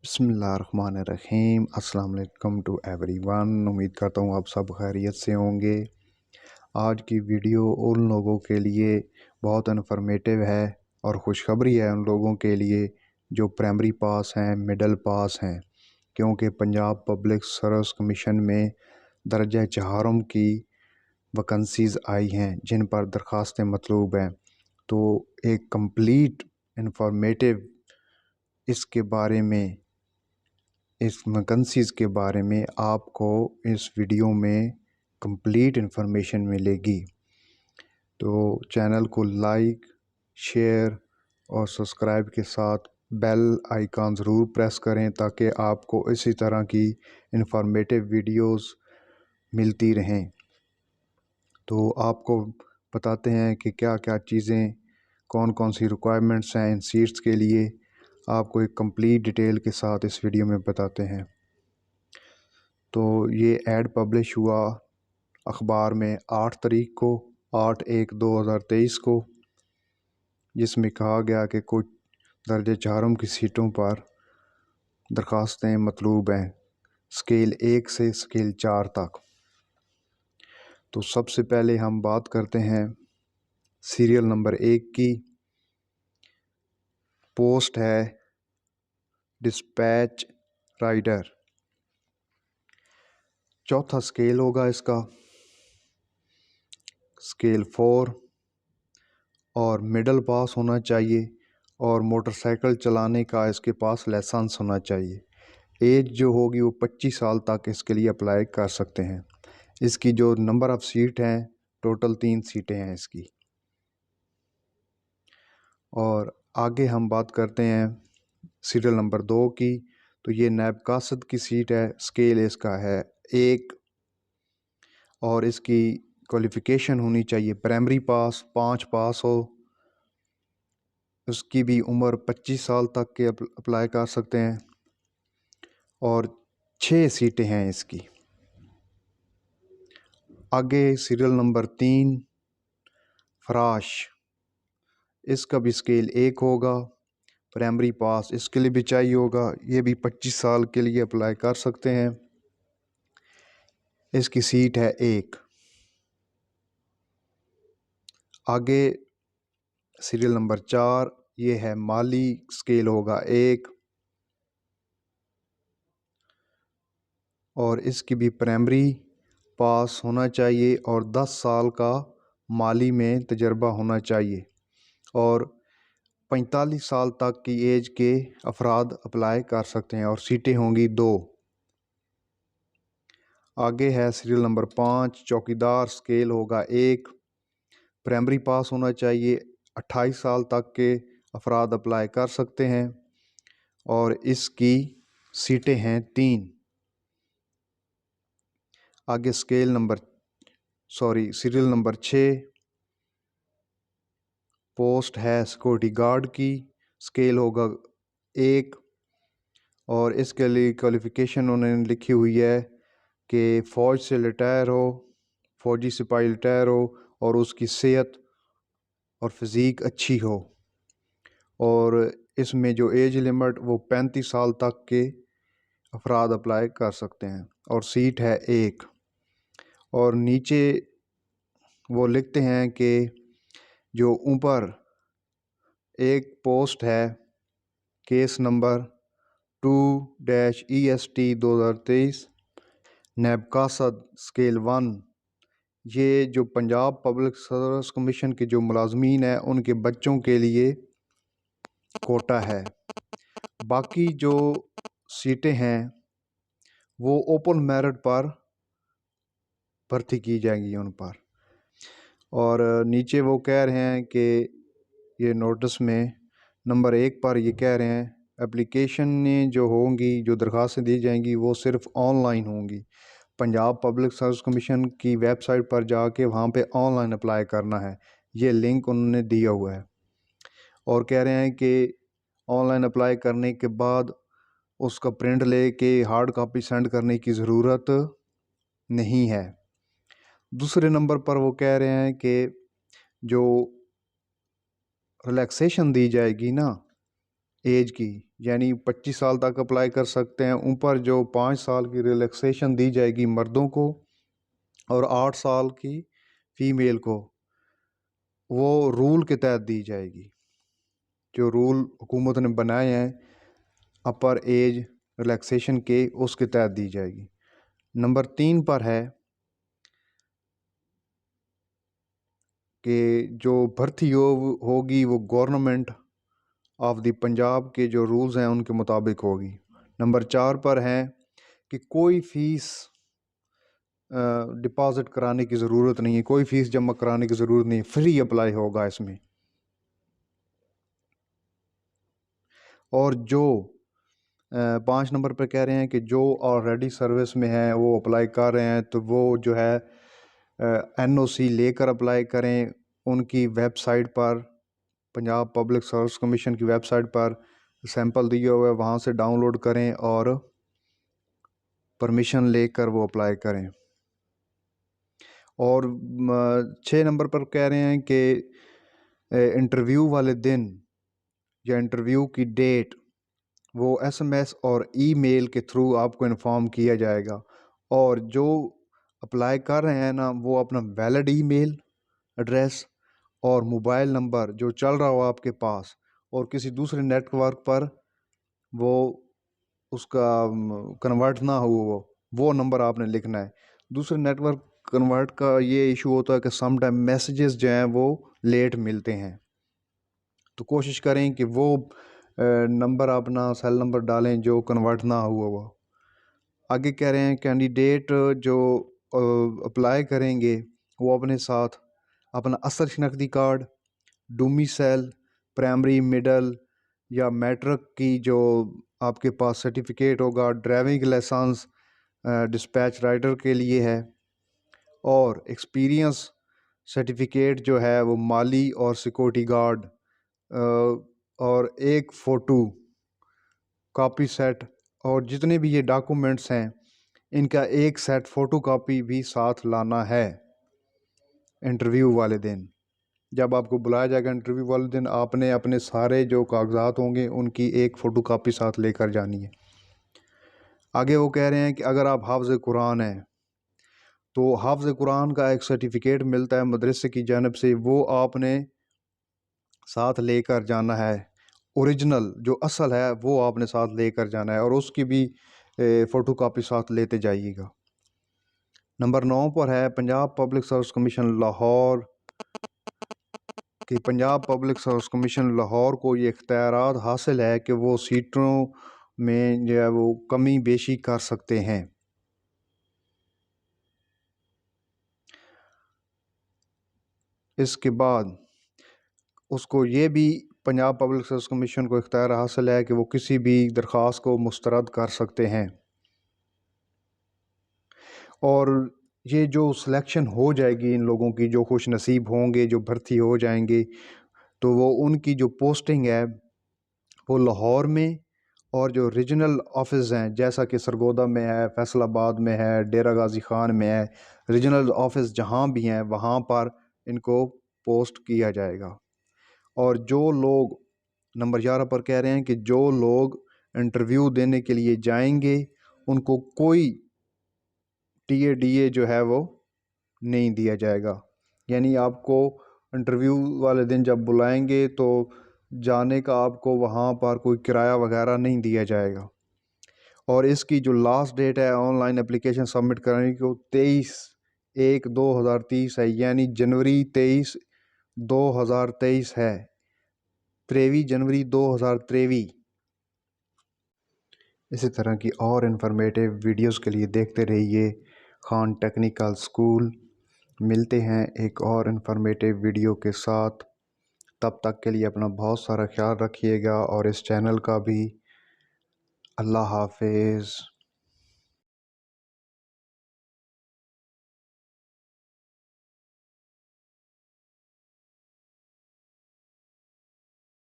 बिस्मिल्लाहिर्रहमानिर्रहीम। अस्सलाम वालेकुम टू एवरीवन। उम्मीद करता हूँ आप सब खैरियत से होंगे। आज की वीडियो उन लोगों के लिए बहुत इन्फॉर्मेटिव है और खुशखबरी है उन लोगों के लिए जो प्राइमरी पास हैं, मिडल पास हैं, क्योंकि पंजाब पब्लिक सर्विस कमीशन में दर्जा चहारम की वैकेंसीज़ आई हैं जिन पर दरख्वास्तें मतलूब हैं। तो एक कंप्लीट इन्फॉर्मेटिव इसके बारे में, इस वैकेंसीज़ के बारे में आपको इस वीडियो में कंप्लीट इन्फॉर्मेशन मिलेगी। तो चैनल को लाइक, शेयर और सब्सक्राइब के साथ बेल आइकन ज़रूर प्रेस करें ताकि आपको इसी तरह की इन्फॉर्मेटिव वीडियोस मिलती रहें। तो आपको बताते हैं कि क्या क्या चीज़ें, कौन कौन सी रिक्वायरमेंट्स हैं इन सीट्स के लिए। आपको एक कंप्लीट डिटेल के साथ इस वीडियो में बताते हैं। तो ये ऐड पब्लिश हुआ अखबार में 8 तारीख को, 8/1/2023 को, जिसमें कहा गया कि कुछ दर्जे चहारम की सीटों पर दरख्वास्तें मतलूब हैं स्केल 1 से स्केल 4 तक। तो सबसे पहले हम बात करते हैं सीरियल नंबर 1 की। पोस्ट है डिस्पैच राइडर। चौथा स्केल होगा इसका स्केल 4 और मिडल पास होना चाहिए और मोटरसाइकिल चलाने का इसके पास लाइसेंस होना चाहिए। एज जो होगी वो 25 साल तक इसके लिए अप्लाई कर सकते हैं। इसकी जो नंबर ऑफ़ सीट हैं, टोटल 3 सीटें हैं इसकी। और आगे हम बात करते हैं सीरियल नंबर 2 की। तो ये नायब कासद की सीट है। स्केल इसका है 1 और इसकी क्वालिफ़िकेशन होनी चाहिए प्राइमरी पास, 5 पास हो। उसकी भी उम्र 25 साल तक के अप्लाई कर सकते हैं और 6 सीटें हैं इसकी। आगे सीरियल नंबर 3 फराश। इसका भी स्केल 1 होगा, प्राइमरी पास इसके लिए भी चाहिए होगा। ये भी 25 साल के लिए अप्लाई कर सकते हैं। इसकी सीट है 1। आगे सीरियल नंबर 4 ये है माली। स्केल होगा 1 और इसकी भी प्राइमरी पास होना चाहिए और 10 साल का माली में तजर्बा होना चाहिए और 45 साल तक की एज के अफराद अप्लाई कर सकते हैं और सीटें होंगी 2। आगे है सीरियल नंबर 5 चौकीदार। स्केल होगा 1, प्राइमरी पास होना चाहिए, 28 साल तक के अफराद अप्लाई कर सकते हैं और इसकी सीटें हैं 3। आगे सीरियल नंबर 6 पोस्ट है सिक्योरिटी गार्ड की। स्केल होगा 1 और इसके लिए क्वालिफ़िकेशन उन्होंने लिखी हुई है कि फ़ौज से रिटायर हो, फ़ौजी सिपाही रिटायर हो और उसकी सेहत और फिज़ीक अच्छी हो। और इसमें जो एज लिमिट वो 35 साल तक के अफराद अप्लाई कर सकते हैं और सीट है 1। और नीचे वो लिखते हैं कि जो ऊपर एक पोस्ट है केस नंबर 2-EST 2023 नायब कासद स्केल 1। ये जो पंजाब पब्लिक सर्विस कमीशन के जो मुलाजमीन हैं उनके बच्चों के लिए कोटा है। बाकी जो सीटें हैं वो ओपन मेरिट पर भर्ती की जाएंगी उन पर। और नीचे वो कह रहे हैं कि ये नोटिस में नंबर 1 पर ये कह रहे हैं एप्लीकेशन जो होंगी, जो दरख्वास्तें दी जाएंगी वो सिर्फ़ ऑनलाइन होंगी। पंजाब पब्लिक सर्विस कमीशन की वेबसाइट पर जाके वहाँ पे ऑनलाइन अप्लाई करना है। ये लिंक उन्होंने दिया हुआ है और कह रहे हैं कि ऑनलाइन अप्लाई करने के बाद उसका प्रिंट लेके हार्ड कॉपी सेंड करने की ज़रूरत नहीं है। दूसरे नंबर पर वो कह रहे हैं कि जो रिलैक्सेशन दी जाएगी ना, एज की, यानी 25 साल तक अप्लाई कर सकते हैं। ऊपर जो 5 साल की रिलैक्सेशन दी जाएगी मर्दों को और 8 साल की फ़ीमेल को, वो रूल के तहत दी जाएगी। जो रूल हुकूमत ने बनाए हैं अपर एज रिलैक्सेशन के, उसके तहत दी जाएगी। नंबर 3 पर है कि जो भर्ती होगी वो गवर्नमेंट ऑफ द पंजाब के जो रूल्स हैं उनके मुताबिक होगी। नंबर 4 पर है कि कोई फ़ीस डिपॉज़िट कराने की ज़रूरत नहीं है, कोई फ़ीस जमा कराने की ज़रूरत नहीं है, फ्री अप्लाई होगा इसमें। और जो 5 नंबर पर कह रहे हैं कि जो ऑलरेडी सर्विस में हैं वो अप्लाई कर रहे हैं, तो वो जो है NOC लेकर अप्लाई करें। उनकी वेबसाइट पर, पंजाब पब्लिक सर्विस कमीशन की वेबसाइट पर सैंपल दिए हुए, वहाँ से डाउनलोड करें और परमिशन लेकर वो अप्लाई करें। और 6 नंबर पर कह रहे हैं कि इंटरव्यू वाले दिन या इंटरव्यू की डेट वो SMS और ईमेल के थ्रू आपको इन्फॉर्म किया जाएगा। और जो अप्लाई कर रहे हैं ना, वो अपना वैलिड ईमेल एड्रेस और मोबाइल नंबर जो चल रहा हो आपके पास और किसी दूसरे नेटवर्क पर वो उसका कन्वर्ट ना हो, वो नंबर आपने लिखना है। दूसरे नेटवर्क कन्वर्ट का ये इशू होता है कि सम टाइम मैसेजेस जो हैं वो लेट मिलते हैं, तो कोशिश करें कि वो नंबर अपना सेल नंबर डालें जो कन्वर्ट ना हुआ हो। आगे कह रहे हैं कैंडिडेट जो अप्लाई करेंगे वो अपने साथ अपना असल शनाख्ती कार्ड, डोमिसाइल, प्राइमरी, मिडल या मैट्रिक की जो आपके पास सर्टिफिकेट होगा, ड्राइविंग लाइसेंस डिस्पैच राइडर के लिए है, और एक्सपीरियंस सर्टिफिकेट जो है वो माली और सिक्योरिटी गार्ड, और एक फ़ोटो कॉपी सेट, और जितने भी ये डॉक्यूमेंट्स हैं इनका एक सेट फ़ोटो कॉपी भी साथ लाना है। इंटरव्यू वाले दिन जब आपको बुलाया जाएगा, इंटरव्यू वाले दिन आपने अपने सारे जो कागजात होंगे उनकी एक फ़ोटो कॉपी साथ लेकर जानी है। आगे वो कह रहे हैं कि अगर आप हाफ़िज़ कुरान हैं तो हाफ़िज़ कुरान का एक सर्टिफिकेट मिलता है मदरसे की जानिब से, वो आपने साथ लेकर जाना है। ओरिजिनल जो असल है वो आपने साथ लेकर जाना है और उसकी भी फ़ोटो कॉपी साथ लेते जाइएगा। नंबर 9 पर है Punjab public service commission Lahore कि Punjab public service commission Lahore को ये इख्तियारात हासिल है कि वो सीटों में जो है वो कमी बेशी कर सकते हैं। इसके बाद उसको ये भी पंजाब पब्लिक सर्विस कमीशन को इख्तियार हासिल है कि वो किसी भी दरख्वास्त को मुस्तरद कर सकते हैं। और ये जो सिलेक्शन हो जाएगी इन लोगों की, जो खुश नसीब होंगे, जो भर्ती हो जाएंगे, तो वो उनकी जो पोस्टिंग है वो लाहौर में, और जो रीजनल ऑफिस हैं जैसा कि सरगोदा में है, फैसलाबाद में है, डेरा गाजी खान में है, रीजनल ऑफिस जहाँ भी हैं वहाँ पर इनको पोस्ट किया जाएगा। और जो लोग नंबर 11 पर कह रहे हैं कि जो लोग इंटरव्यू देने के लिए जाएंगे उनको कोई TADA जो है वो नहीं दिया जाएगा। यानी आपको इंटरव्यू वाले दिन जब बुलाएंगे तो जाने का आपको वहाँ पर कोई किराया वगैरह नहीं दिया जाएगा। और इसकी जो लास्ट डेट है ऑनलाइन एप्लीकेशन सबमिट करने की, वो 23/1/2023 है, यानी जनवरी 23/2023 है, 23 जनवरी 2023। इसी तरह की और इन्फॉर्मेटिव वीडियोस के लिए देखते रहिए खान टेक्निकल स्कूल। मिलते हैं एक और इन्फॉर्मेटिव वीडियो के साथ। तब तक के लिए अपना बहुत सारा ख्याल रखिएगा और इस चैनल का भी। अल्लाह हाफिज़।